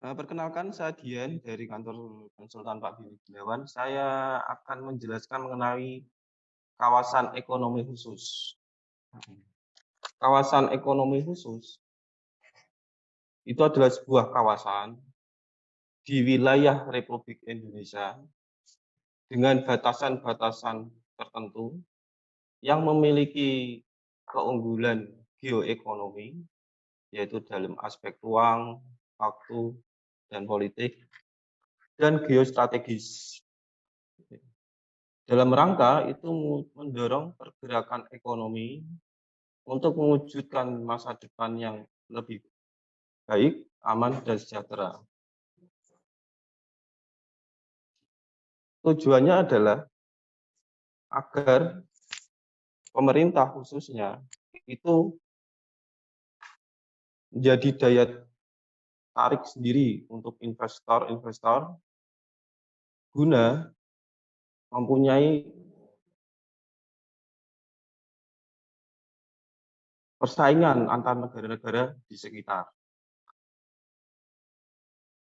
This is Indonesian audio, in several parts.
Perkenalkan saya Dian dari kantor konsultan Pak Billy Gunawan. Saya akan menjelaskan mengenai kawasan ekonomi khusus. Kawasan ekonomi khusus itu adalah sebuah kawasan di wilayah Republik Indonesia dengan batasan-batasan tertentu yang memiliki keunggulan geoekonomi, yaitu dalam aspek ruang, waktu, dan politik, dan geostrategis. Dalam rangka itu mendorong pergerakan ekonomi untuk mewujudkan masa depan yang lebih baik, aman, dan sejahtera. Tujuannya adalah agar pemerintah khususnya itu menjadi daya tarik sendiri untuk investor-investor guna mempunyai persaingan antar negara-negara di sekitar.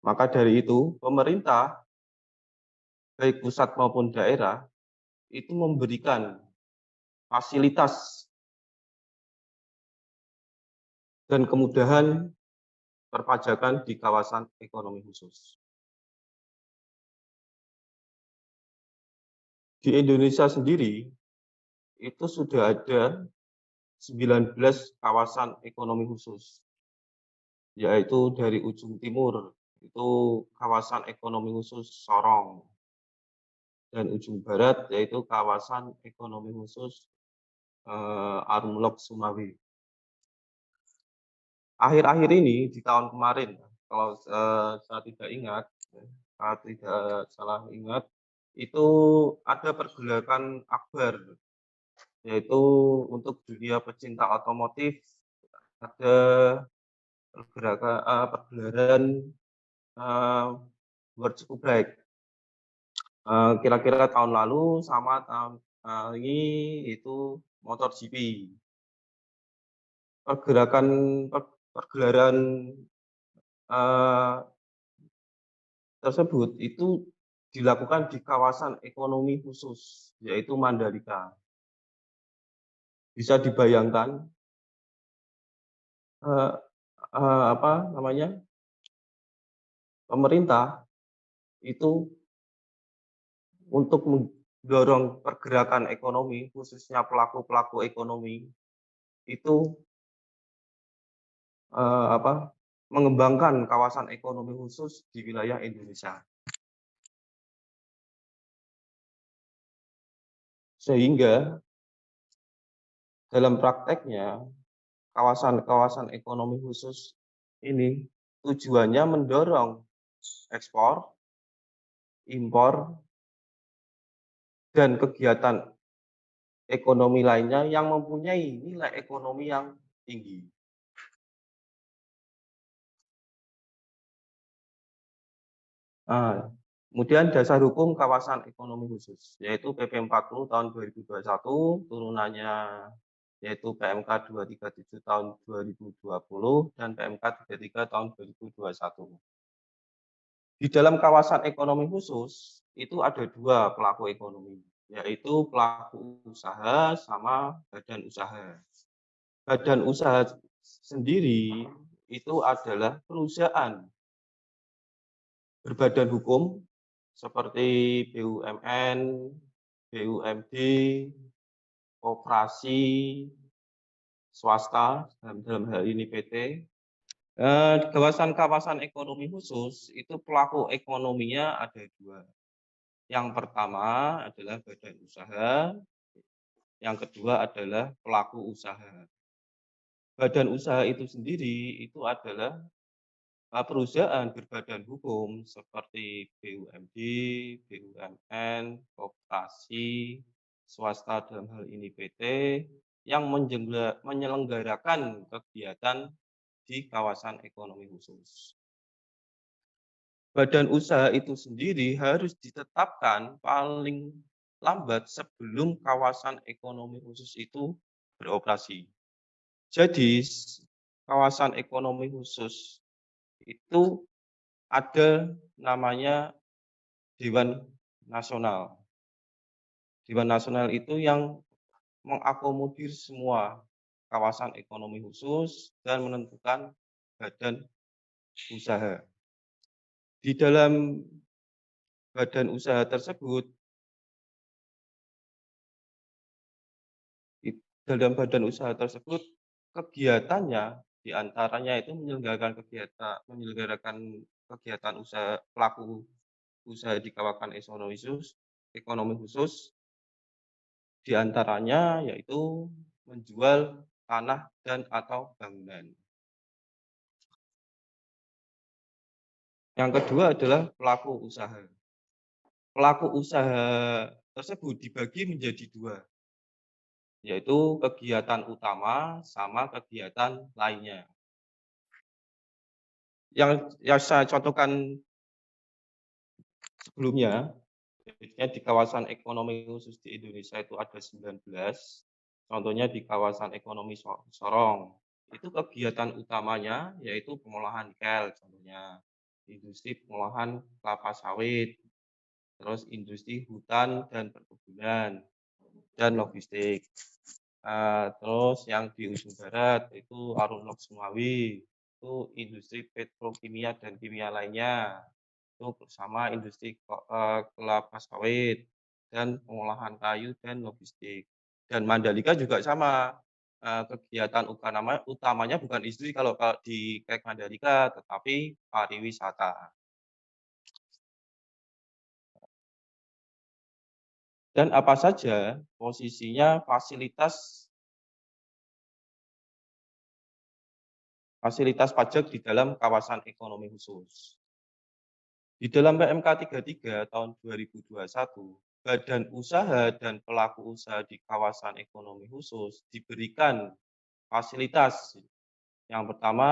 Maka dari itu, pemerintah, baik pusat maupun daerah, itu memberikan fasilitas dan kemudahan perpajakan di kawasan ekonomi khusus. Di Indonesia sendiri, itu sudah ada 19 kawasan ekonomi khusus, yaitu dari ujung timur, itu kawasan ekonomi khusus Sorong, dan ujung barat, yaitu kawasan ekonomi khusus Arumlok Sumawe. Akhir-akhir ini, di tahun kemarin, kalau saya tidak ingat, saya tidak salah ingat, itu ada pergelaran akbar, yaitu untuk dunia pecinta otomotif, ada pergelaran World Superbike. Kira-kira tahun lalu sama tahun ini itu MotoGP. Pergelaran tersebut itu dilakukan di kawasan ekonomi khusus, yaitu Mandalika. Bisa dibayangkan pemerintah itu untuk mendorong pergerakan ekonomi, khususnya pelaku-pelaku ekonomi, itu mengembangkan kawasan ekonomi khusus di wilayah Indonesia. Sehingga dalam prakteknya, kawasan-kawasan ekonomi khusus ini tujuannya mendorong ekspor, impor, dan kegiatan ekonomi lainnya yang mempunyai nilai ekonomi yang tinggi. Kemudian dasar hukum kawasan ekonomi khusus, yaitu PP 40 tahun 2021, turunannya yaitu PMK 237 tahun 2020 dan PMK 33 tahun 2021. Di dalam kawasan ekonomi khusus, itu ada dua pelaku ekonomi, yaitu pelaku usaha sama badan usaha. Badan usaha sendiri itu adalah perusahaan berbadan hukum seperti BUMN, BUMD, koperasi, swasta, dalam hal ini PT. Kawasan-kawasan ekonomi khusus itu pelaku ekonominya ada dua. Yang pertama adalah badan usaha, yang kedua adalah pelaku usaha. Badan usaha itu sendiri itu adalah perusahaan berbadan hukum seperti BUMD, BUMN, koperasi, swasta dalam hal ini PT, yang menyelenggarakan kegiatan di kawasan ekonomi khusus. Badan usaha itu sendiri harus ditetapkan paling lambat sebelum kawasan ekonomi khusus itu beroperasi. Jadi, kawasan ekonomi khusus itu ada namanya Dewan Nasional. Dewan Nasional itu yang mengakomodir semua kawasan ekonomi khusus dan menentukan badan usaha. Di dalam badan usaha tersebut, di dalam badan usaha tersebut kegiatannya diantaranya itu menyelenggarakan kegiatan usaha pelaku usaha di kawasan ekonomi khusus diantaranya yaitu menjual tanah dan atau bangunan. Yang kedua adalah pelaku usaha. Pelaku usaha tersebut dibagi menjadi dua, yaitu kegiatan utama sama kegiatan lainnya. Yang saya contohkan sebelumnya, jadi di kawasan ekonomi khusus di Indonesia itu ada 19, contohnya di kawasan ekonomi Sorong. Itu kegiatan utamanya yaitu pengolahan nikel contohnya, industri pengolahan kelapa sawit, terus industri hutan dan perkebunan, dan logistik. Terus yang di ujung barat itu Arunloh Sumawi, itu industri petrokimia dan kimia lainnya, itu bersama industri kelapa sawit dan pengolahan kayu dan logistik. Dan Mandalika juga sama, kegiatan utamanya bukan industri kalau di KEK Mandalika, tetapi pariwisata. Dan apa saja posisinya fasilitas pajak di dalam kawasan ekonomi khusus. Di dalam PMK 33 tahun 2021, badan usaha dan pelaku usaha di kawasan ekonomi khusus diberikan fasilitas. Yang pertama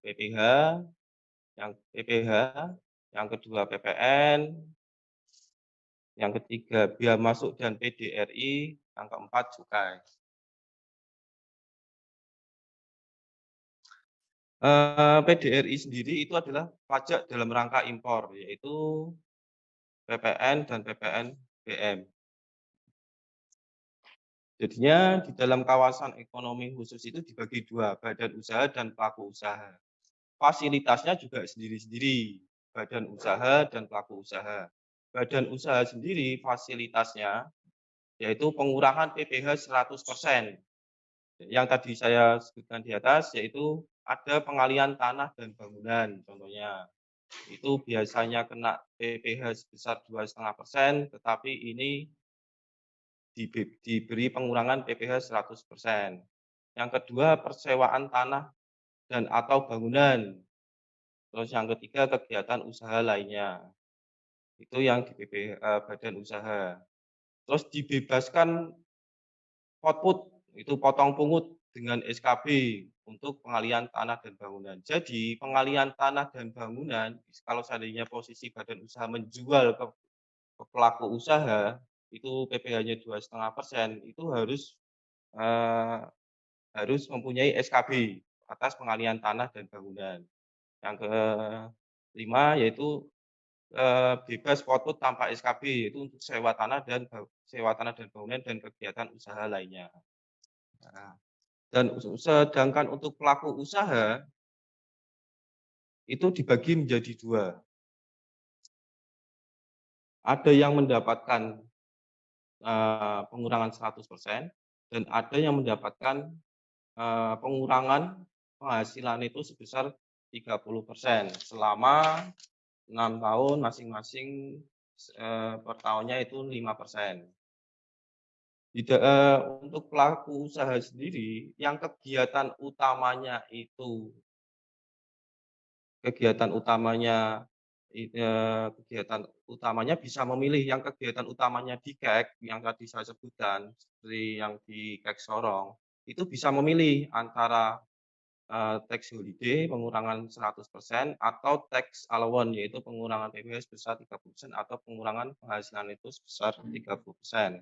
PPh, yang kedua PPN, yang ketiga biaya masuk dan PDRI, yang keempat cukai. PDRI sendiri itu adalah pajak dalam rangka impor, yaitu PPN dan PPNBM. Jadinya di dalam kawasan ekonomi khusus itu dibagi dua, badan usaha dan pelaku usaha. Fasilitasnya juga sendiri-sendiri, badan usaha dan pelaku usaha. Badan usaha sendiri fasilitasnya yaitu pengurangan PPh 100%. Yang tadi saya sebutkan di atas yaitu ada pengalian tanah dan bangunan contohnya. Itu biasanya kena PPh sebesar 2,5%, tetapi ini diberi pengurangan PPh 100%. Yang kedua persewaan tanah dan atau bangunan. Terus yang ketiga kegiatan usaha lainnya. Itu yang di badan usaha. Terus dibebaskan output, itu potong pungut dengan SKB untuk pengalian tanah dan bangunan. Jadi pengalian tanah dan bangunan, kalau seandainya posisi badan usaha menjual ke pelaku usaha, itu PPh-nya 2,5%, itu eee, harus mempunyai SKB atas pengalian tanah dan bangunan. Yang kelima yaitu bebas output tanpa SKB, yaitu untuk sewa tanah dan bangunan dan kegiatan usaha lainnya. Nah, dan sedangkan untuk pelaku usaha, itu dibagi menjadi dua. Ada yang mendapatkan pengurangan 100% dan ada yang mendapatkan pengurangan penghasilan itu sebesar 30% selama 6 tahun masing-masing, per tahunnya itu 5%. Untuk pelaku usaha sendiri yang kegiatan utamanya bisa memilih yang kegiatan utamanya di KEK yang tadi saya sebutkan, seperti yang di KEK Sorong, itu bisa memilih antara, tax holiday pengurangan 100% atau tax allowance yaitu pengurangan PPh sebesar 30% atau pengurangan penghasilan itu sebesar 30%.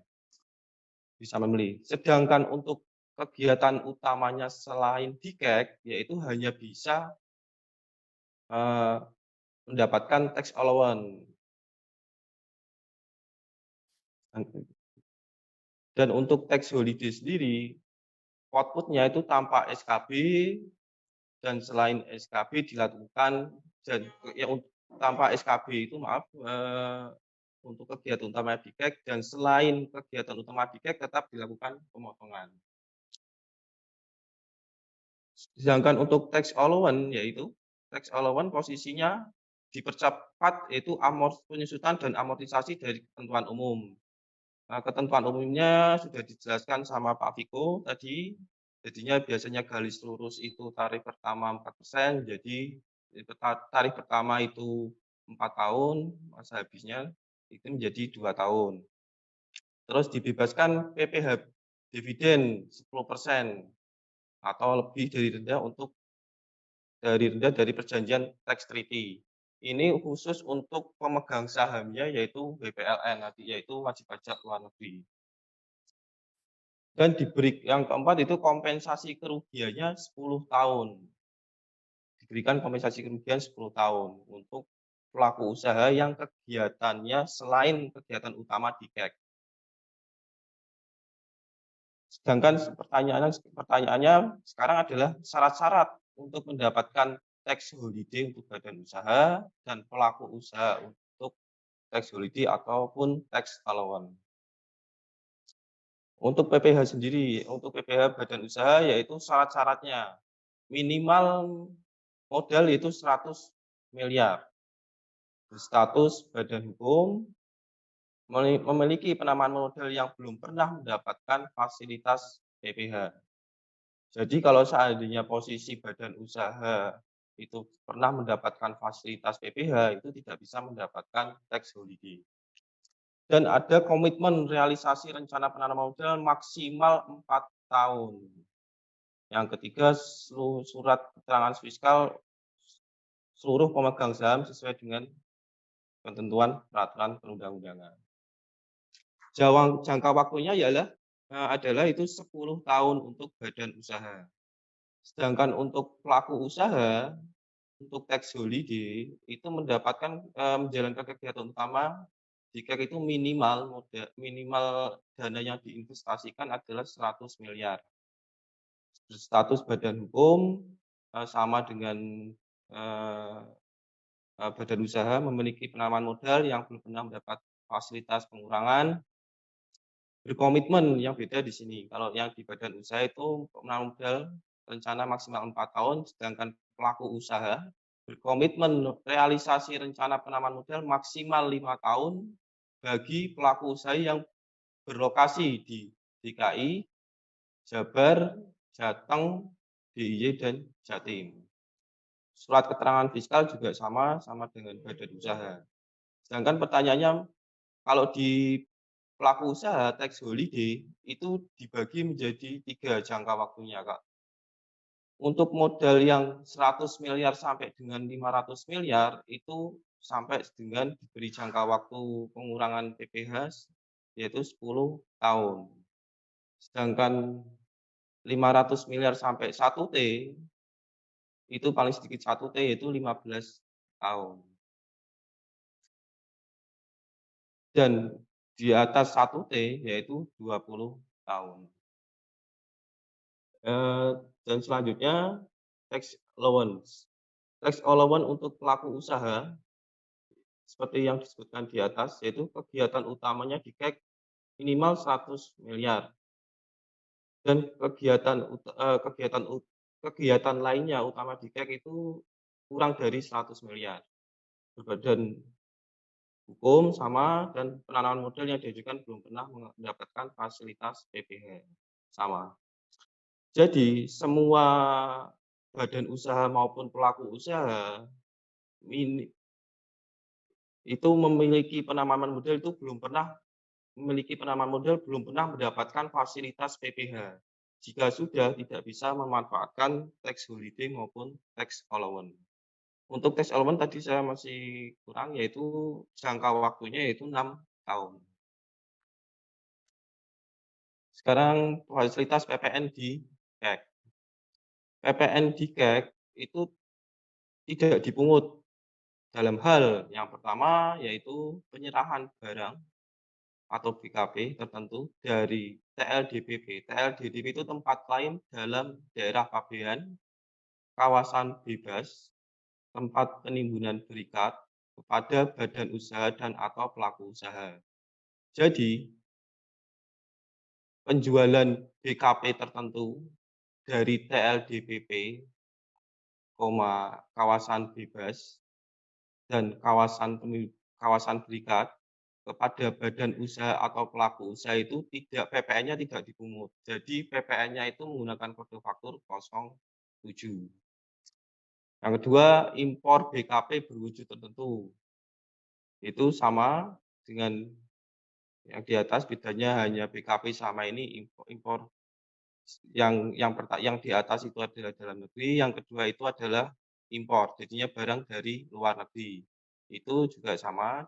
Bisa memilih. Sedangkan untuk kegiatan utamanya selain di KEK, yaitu hanya bisa, mendapatkan tax allowance. Dan untuk tax holiday sendiri, output-nya itu tanpa SKB dan selain SKB dilakukan dan tanpa SKB itu maaf, untuk kegiatan utama DKEK dan selain kegiatan utama DKEK tetap dilakukan pemotongan. Sedangkan untuk tax allowance yaitu tax allowance posisinya dipercepat yaitu penyusutan dan amortisasi dari ketentuan umum. Nah, ketentuan umumnya sudah dijelaskan sama Pak Viko tadi, jadinya biasanya garis lurus itu tarif pertama 4%, jadi tarif pertama itu 4 tahun, masa habisnya itu menjadi 2 tahun. Terus dibebaskan PPh dividen 10% atau lebih dari perjanjian tax treaty. Ini khusus untuk pemegang sahamnya yaitu WPLN nanti, yaitu wajib pajak luar negeri. Dan yang keempat itu kompensasi kerugiannya 10 tahun. Diberikan kompensasi kerugian 10 tahun untuk pelaku usaha yang kegiatannya selain kegiatan utama DKEK. Sedangkan pertanyaannya sekarang adalah syarat-syarat untuk mendapatkan tax holiday untuk badan usaha dan pelaku usaha untuk tax holiday ataupun tax allowance. Untuk PPh sendiri, untuk PPh badan usaha yaitu syarat-syaratnya minimal modal itu 100 miliar, berstatus badan hukum, memiliki penamaan modal yang belum pernah mendapatkan fasilitas PPh. Jadi kalau seandainya posisi badan usaha itu pernah mendapatkan fasilitas PPh, itu tidak bisa mendapatkan tax holiday. Dan ada komitmen realisasi rencana penanaman modal maksimal 4 tahun. Yang ketiga, surat keterangan fiskal seluruh pemegang saham sesuai dengan ketentuan peraturan perundang-undangan. Jangka waktunya adalah itu 10 tahun untuk badan usaha. Sedangkan untuk pelaku usaha, untuk tax holiday itu mendapatkan menjalankan kegiatan utama jika itu minimal dana yang diinvestasikan adalah 100 miliar. Berstatus badan hukum, sama dengan badan usaha memiliki penanaman modal yang belum pernah mendapat fasilitas pengurangan, berkomitmen yang beda di sini. Kalau yang di badan usaha itu penanaman modal rencana maksimal 4 tahun, sedangkan pelaku usaha berkomitmen realisasi rencana penanaman modal maksimal 5 tahun bagi pelaku usaha yang berlokasi di DKI, Jabar, Jateng, DIY, dan Jatim. Surat keterangan fiskal juga sama dengan badan usaha. Sedangkan pertanyaannya, kalau di pelaku usaha tax holiday itu dibagi menjadi 3 jangka waktunya, Kak. Untuk modal yang 100 miliar sampai dengan 500 miliar itu sampai dengan diberi jangka waktu pengurangan PPh yaitu 10 tahun. Sedangkan 500 miliar sampai 1 T itu paling sedikit 1 T yaitu 15 tahun. Dan di atas 1 T yaitu 20 tahun. Dan selanjutnya tax allowance. Tax allowance untuk pelaku usaha seperti yang disebutkan di atas yaitu kegiatan utamanya DKEK minimal 100 miliar dan kegiatan lainnya utama DKEK itu kurang dari 100 miliar. Berbadan hukum sama dan penanaman modal yang diajukan belum pernah mendapatkan fasilitas PPh, sama. Jadi semua badan usaha maupun pelaku usaha itu memiliki penanaman modal itu belum pernah mendapatkan fasilitas PPh. Jika sudah tidak bisa memanfaatkan tax holiday maupun tax allowance. Untuk tax allowance tadi saya masih kurang yaitu jangka waktunya yaitu 6 tahun. Sekarang fasilitas PPN di KEK. PPN di KEK itu tidak dipungut dalam hal yang pertama yaitu penyerahan barang atau BKP tertentu dari TLDPP. TLDPP itu tempat lain dalam daerah pabean, kawasan bebas, tempat penimbunan berikat kepada badan usaha dan atau pelaku usaha. Jadi, penjualan BKP tertentu dari TLDPP, kawasan bebas dan kawasan berikat kepada badan usaha atau pelaku usaha itu PPN-nya tidak dipungut. Jadi PPN-nya itu menggunakan kode faktur 07. Yang kedua, impor BKP berwujud tertentu. Itu sama dengan yang di atas, bedanya hanya BKP sama ini impor yang di atas itu adalah dalam negeri, yang kedua itu adalah impor, jadinya barang dari luar negeri. Itu juga sama,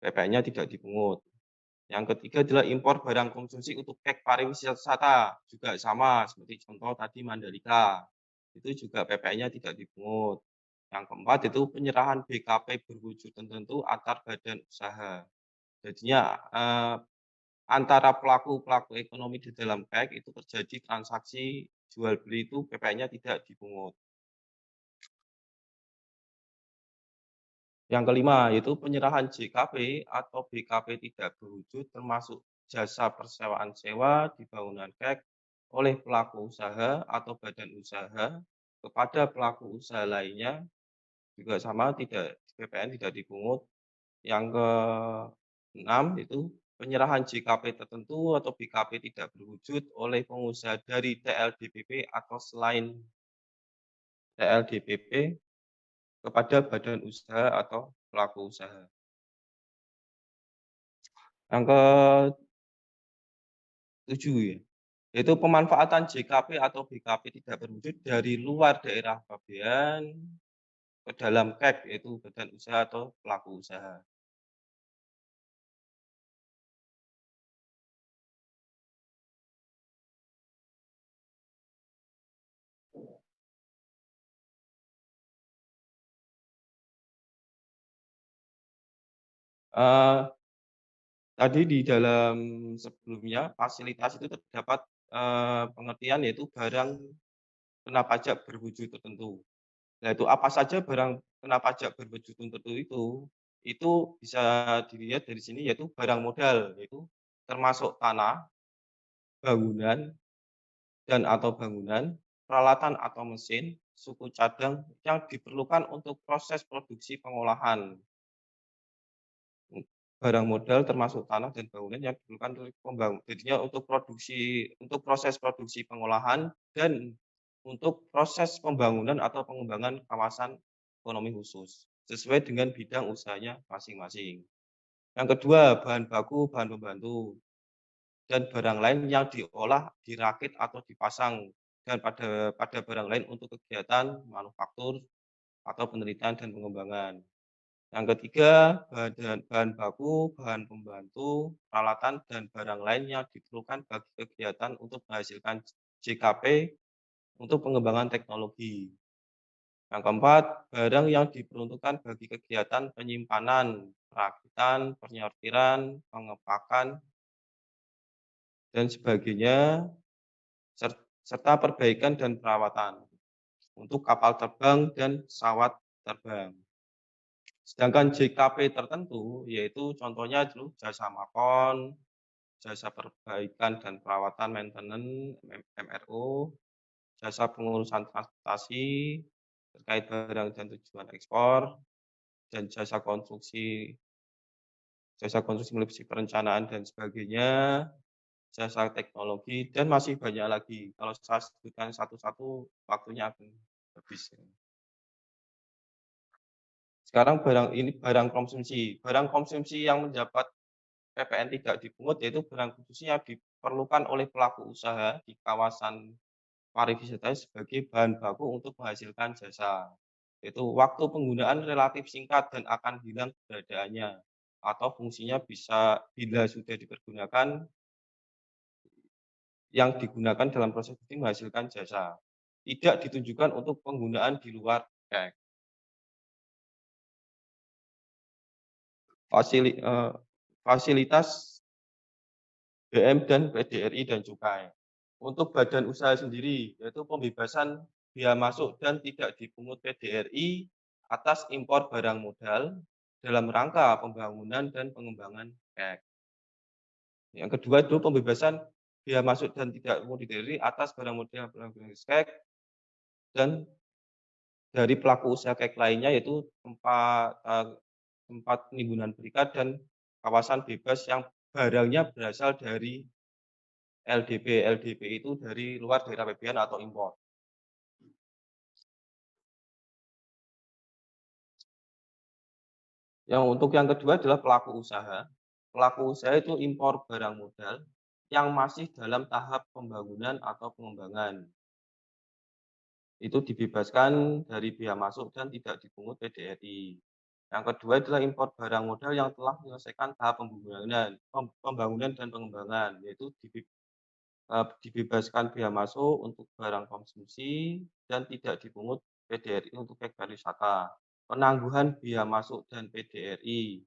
PPN-nya tidak dipungut. Yang ketiga adalah impor barang konsumsi untuk pariwisata, juga sama seperti contoh tadi Mandalika, itu juga PPN-nya tidak dipungut. Yang keempat itu penyerahan BKP berwujud tertentu antar badan usaha. Jadinya, antara pelaku-pelaku ekonomi di dalam KEK itu terjadi transaksi jual beli itu PPN-nya tidak dipungut. Yang kelima, yaitu penyerahan JKP atau BKP tidak berwujud termasuk jasa persewaan sewa di bangunan KEK oleh pelaku usaha atau badan usaha kepada pelaku usaha lainnya juga sama PPN tidak dipungut. Yang keenam itu penyerahan JKP tertentu atau BKP tidak berwujud oleh pengusaha dari TLDPP atau selain TLDPP kepada badan usaha atau pelaku usaha. Yang ketujuh ya, yaitu pemanfaatan JKP atau BKP tidak berwujud dari luar daerah pabean ke dalam KEK, yaitu badan usaha atau pelaku usaha. Eee, Tadi di dalam sebelumnya fasilitas itu terdapat, pengertian yaitu barang kena pajak berwujud tertentu. Nah itu apa saja barang kena pajak berwujud tertentu itu bisa dilihat dari sini yaitu barang modal, yaitu termasuk tanah, bangunan, dan atau bangunan, peralatan atau mesin, suku cadang yang diperlukan untuk proses produksi pengolahan. Barang modal termasuk tanah dan bangunan yang diperlukan untuk jadinya untuk proses produksi pengolahan dan untuk proses pembangunan atau pengembangan kawasan ekonomi khusus, sesuai dengan bidang usahanya masing-masing. Yang kedua, bahan baku, bahan pembantu, dan barang lain yang diolah, dirakit, atau dipasang, dan pada barang lain untuk kegiatan manufaktur atau penelitian dan pengembangan. Yang ketiga, bahan baku, bahan pembantu, peralatan, dan barang lain yang diperlukan bagi kegiatan untuk menghasilkan JKP untuk pengembangan teknologi. Yang keempat, barang yang diperuntukkan bagi kegiatan penyimpanan, perakitan, penyortiran, pengepakan, dan sebagainya, serta perbaikan dan perawatan untuk kapal terbang dan pesawat terbang. Sedangkan JKP tertentu, yaitu contohnya dulu jasa makon, jasa perbaikan dan perawatan maintenance MRO, jasa pengurusan transportasi terkait barang dan tujuan ekspor, dan jasa konstruksi meliputi perencanaan dan sebagainya, jasa teknologi, dan masih banyak lagi. Kalau saya sebutkan satu-satu, waktunya akan habis. Sekarang barang konsumsi. Barang konsumsi yang mendapat PPN tidak dipungut yaitu barang konsumsi yang diperlukan oleh pelaku usaha di kawasan pariwisata sebagai bahan baku untuk menghasilkan jasa. Yaitu waktu penggunaan relatif singkat dan akan hilang keberadaannya, atau fungsinya bisa bila sudah dipergunakan yang digunakan dalam proses ini menghasilkan jasa. Tidak ditunjukkan untuk penggunaan di luar KEK. fasilitas BM dan PDRI dan cukai. Untuk badan usaha sendiri, yaitu pembebasan biaya masuk dan tidak dipungut PDRI atas impor barang modal dalam rangka pembangunan dan pengembangan KEK. Yang kedua itu pembebasan biaya masuk dan tidak dipungut PDRI atas barang modal KEK dan dari pelaku usaha KEK lainnya, yaitu tempat penimbunan berikat dan kawasan bebas yang barangnya berasal dari LDP. LDP itu dari luar daerah APBN atau impor. Untuk yang kedua adalah pelaku usaha. Pelaku usaha itu impor barang modal yang masih dalam tahap pembangunan atau pengembangan. Itu dibebaskan dari biaya masuk dan tidak dipungut PDRI. Yang kedua adalah impor barang modal yang telah menyelesaikan tahap pembangunan dan pengembangan, yaitu dibebaskan biaya masuk untuk barang konsumsi dan tidak dipungut PDRI untuk KEK pariwisata. Penangguhan biaya masuk dan PDRI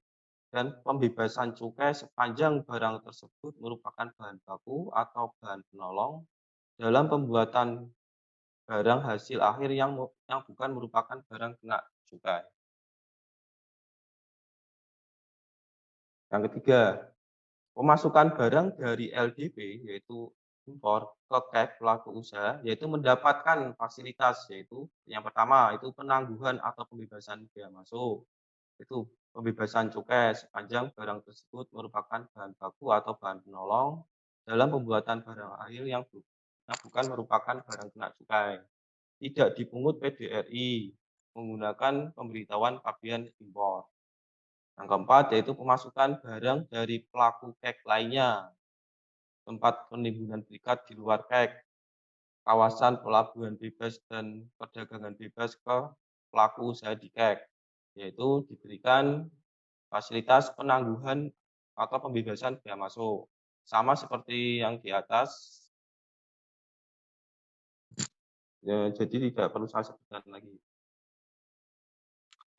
dan pembebasan cukai sepanjang barang tersebut merupakan bahan baku atau bahan penolong dalam pembuatan barang hasil akhir yang bukan merupakan barang kena cukai. Yang ketiga, pemasukan barang dari LDP, yaitu impor, ke KEK pelaku usaha, yaitu mendapatkan fasilitas, yaitu yang pertama itu penangguhan atau pembebasan biaya masuk. Itu pembebasan cukai sepanjang barang tersebut merupakan bahan baku atau bahan penolong dalam pembuatan barang akhir yang bukan merupakan barang kena cukai. Tidak dipungut PDRI menggunakan pemberitahuan pabean impor. Yang keempat yaitu pemasukan barang dari pelaku KEK lainnya, tempat penimbunan berikat di luar KEK, kawasan pelabuhan bebas dan perdagangan bebas ke pelaku usaha di KEK, yaitu diberikan fasilitas penangguhan atau pembebasan biaya masuk. Sama seperti yang di atas, jadi tidak perlu saya sebutkan lagi.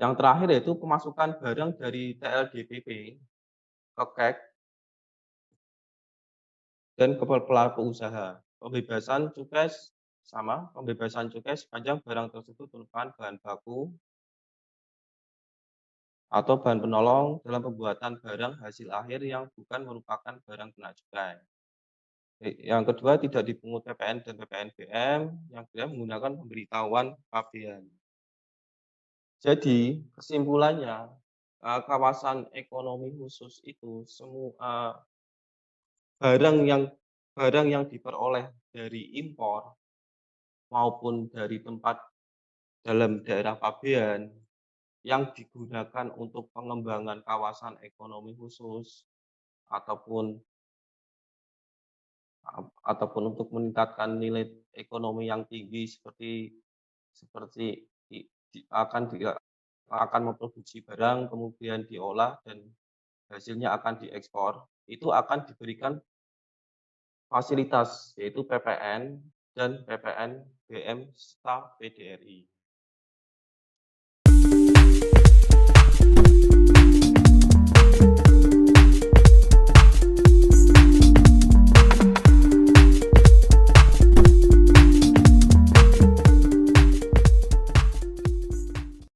Yang terakhir yaitu pemasukan barang dari TLDPP ke KEK dan ke pelaku usaha. Pembebasan cukai sepanjang barang tersebut merupakan bahan baku atau bahan penolong dalam pembuatan barang hasil akhir yang bukan merupakan barang kena cukai. Yang kedua tidak dipungut PPN dan PPNBM, yang ketiga menggunakan pemberitahuan pabean. Jadi kesimpulannya, kawasan ekonomi khusus itu barang yang diperoleh dari impor maupun dari tempat dalam daerah pabean yang digunakan untuk pengembangan kawasan ekonomi khusus ataupun untuk meningkatkan nilai ekonomi yang tinggi seperti akan memproduksi barang, kemudian diolah dan hasilnya akan diekspor, itu akan diberikan fasilitas, yaitu PPN dan PPNBM serta PDRI.